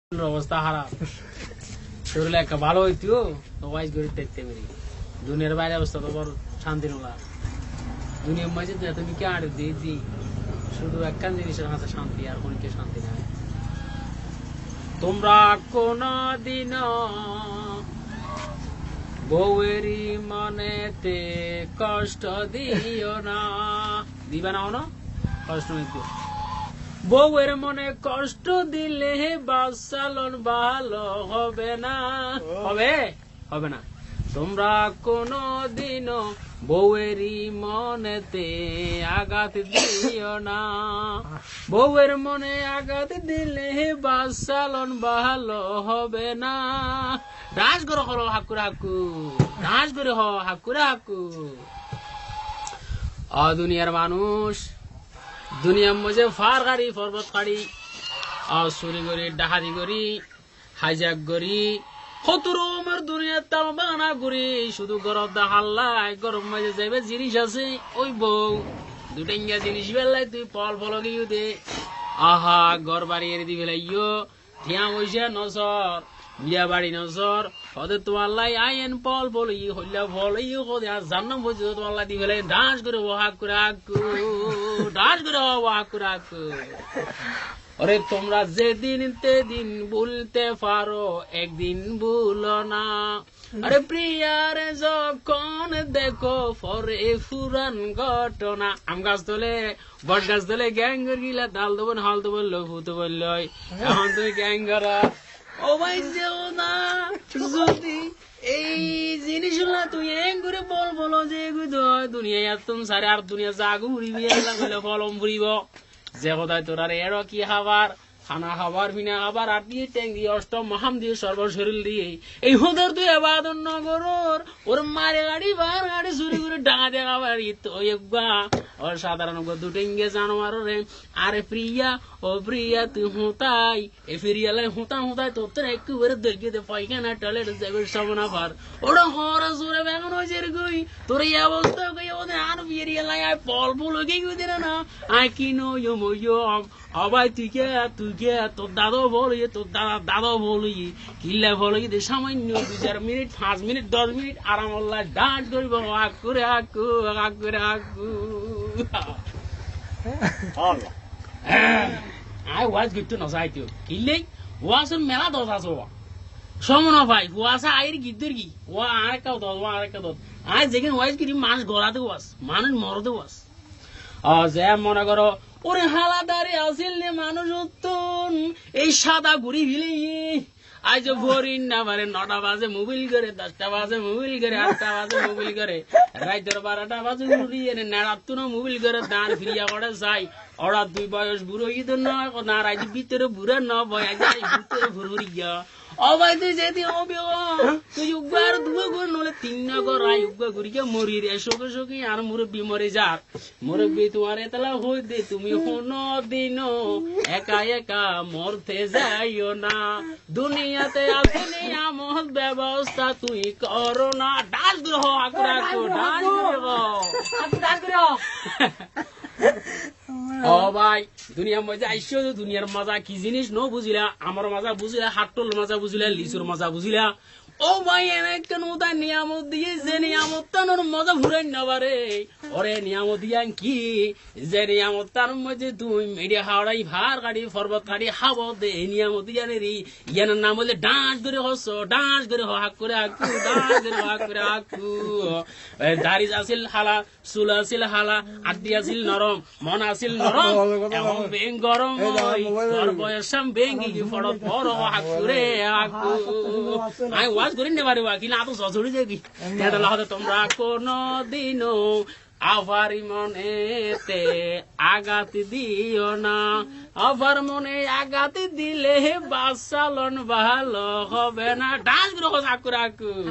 অবস্থা খারাপ শরীরে একটা ভালো হইতো তো ওয়াইজ করে দেখতে পারি দুনিয়ার বাইরে অবস্থা তো বড় শান্তি নোলা দুনিয়ার মাঝে তুমি কে আর দিয়েছি শুধু একটা জিনিসের হাতে শান্তি আর কোনো কে শান্তি নাই তোমরা কোনদিন বউয়েরই মনেতে কষ্ট দিও না দিবা না কষ্ট হইতো বউয়ের মনে কষ্ট দিলে বাচ্চালন ভালো হবে না হবে না তোমরা কোনদিনও বউয়েরই মনেতে আঘাত দিও না বউয়ের মনে আঘাত দিলে বাচ্চালন ভালো হবে না ডান্স করে হলো হাকুর হাকু ডান্স করে হাকুর হাকু দুনিয়ার মানুষ দুনিয়ার মধ্যে ফার গাড়ি পর্বত গাড়ি চুরি করি ডাহাতি করি হাইজাক করি কতর আমার দুনিয়ার তাল বানা করি শুধু গরম হাল্লাই গরম মাঝে যাবে জিনিস আছে ওই বউ দুটাইয়া জিনিস বেলাই তুই ফল ফলকিও দে আহা ঘর বাড়ি এনে দিবে লাইও ঠিয়া বসে নজর বিয়া বাড়ি নজর হতে তোমার লাই আইন ফল ফল ই হইলা ফল ই হতে আর জান্নাম বলছে তোমার লাই দিবে লাই ডান্স করে হাক করে হাকু ডান্স করে হাক করে হাকু আরে তোমরা যেদিন তেদিন ভুলতে পারো একদিন ভুলো না আরে প্রিয়ারে যখন দেখো পরে ফুরান ঘটনা আম গাছ তোলে বট গাছ তোলে গ্যাং গিলা ডাল দেবো হাল দেবো ফুটো বলল এখন তুই গ্যাং করা ও ভাই যেও না যদি এই জিনিসগুলা তুই এং করে বলো যে দুনিয়া তুমি সারে আর দুনিয়া জাগু উড়িবি ফলম ফুরিব যে কোথায় তোর আর এর কি খাবার খানা খাবার বিনা খাবার আর দিয়ে ট্যাং দিয়ে অষ্টম মহাম দিয়ে সর্বশরীর দিয়ে এই হোদের তুই আবাদন নগরর ওর মারে গাড়ি বার গাড়ি চুরি করে ডাঙা দেখা বাড়ি তো ওর সাধারণ দুটেঙ্গে জানোয়ার রে আরে প্রিয়া ও প্রিয়া তুই হুতাই এ ফিরিয়ালাই হুতাই তোর একেবারে দর্গিয়ে দে পাইখানা টয়লেট যাবে সামনা পার ওরা হরা জোরে বেগুন হয়েছে রে গই তোর এই অবস্থা গই ওদের আর ফিরিয়ালাই আয় পল পল গই গই দে না আয় কি নো ইয়ো আবাই তুই কে তোর দাদা বলি তোর দাদা বলি কিল্লা বলি দে সামান্য 2-4 মিনিট 5 মিনিট 10 মিনিট আরাম আল্লাহ ডান্স করিব হাক করে হাকু আয় ওয়াজ গিট না যাইতো কিল্লাই ওয়াসন মেলা দশ আছে সমনা ভাই ওয়াসা আইর গিদ্দর কি ও আরেকটা দশ আয় যেখানে ওয়াজ গিরি মানুষ গলাতে ওয়াস মানুষ মরতে ওয়াস যে মনে করো ওরে হালাদারে আসিল নে মানুষ উত্তন এই সাদা ঘুরি ভিলে আজ ভরিন না পারে 9টা বাজে মোবাইল করে 10টা বাজে মোবাইল করে 8টা বাজে মোবাইল করে রাইতের 12টা বাজে উড়িয়ে নেড়াত্তু না মোবাইল করে দাঁড় ফিরিয়া করে যাই ওরা দুই বয়স বুড়ো ঈদ না রাইজ ভিতরে বুড়া না বয় যাই ভিতরে ভুরি গিয়া অবাই তুই যেতে হবে তুই উগার দুগো করে নলে 3 না কর আই উগা করিয়া মরি রে শোকে আর মুরব্বি মরে যার মুরব্বি তোমার এতলা হই দে তুমি কোনো দিন একা একা মরতে যাইও না দুনিয়াতে আছে নিয়ামত ব্যবস্থা তুই করো না ডান্স গ্রহ আকরাকো ডান্স গ্রহ ও ভাই দুনিয়ার মধ্যে আইসো দুনিয়ার মজা কি জিনিস ন বুঝিলা আমার মজা বুঝিলা হাট্টল মজা বুঝিলা লিচুর মজা বুঝিলা ও ভাই এনে কেন তাই নিয়ামত দিয়ে যে নিয়ামত তানোর মজা ঘুরাই নেবারে ওরে নিয়ামত দিয়া কি যে নিয়ামত তার মধ্যে তুই মেডিয়া হাওড়াই ভার গাড়ি পর্বত গাড়ি হাওয়া দে নিয়ামত দিয়া রে ইয়ানের নাম বলে ডান্স করে ডান্স করে হাক করে হাকু দাড়ি আসিল হালা চুল আসিল হালা আড্ডি আসিল নরম মন আসিল নরম এখন বেং গরম তোর বয়সাম বেঙ্গি ফড়ত বড় হাকুরে হাকু আই ওয়াজ করি নেবারে কি না তো সজড়ি যাবি তোমরা কোনদিনও আভারি মনেতে আঘাত দিও না আবার মনে আঘাত দিলে বাচ্চালন ভালো হবে না ডান্স গ্রহ আকুর আকুর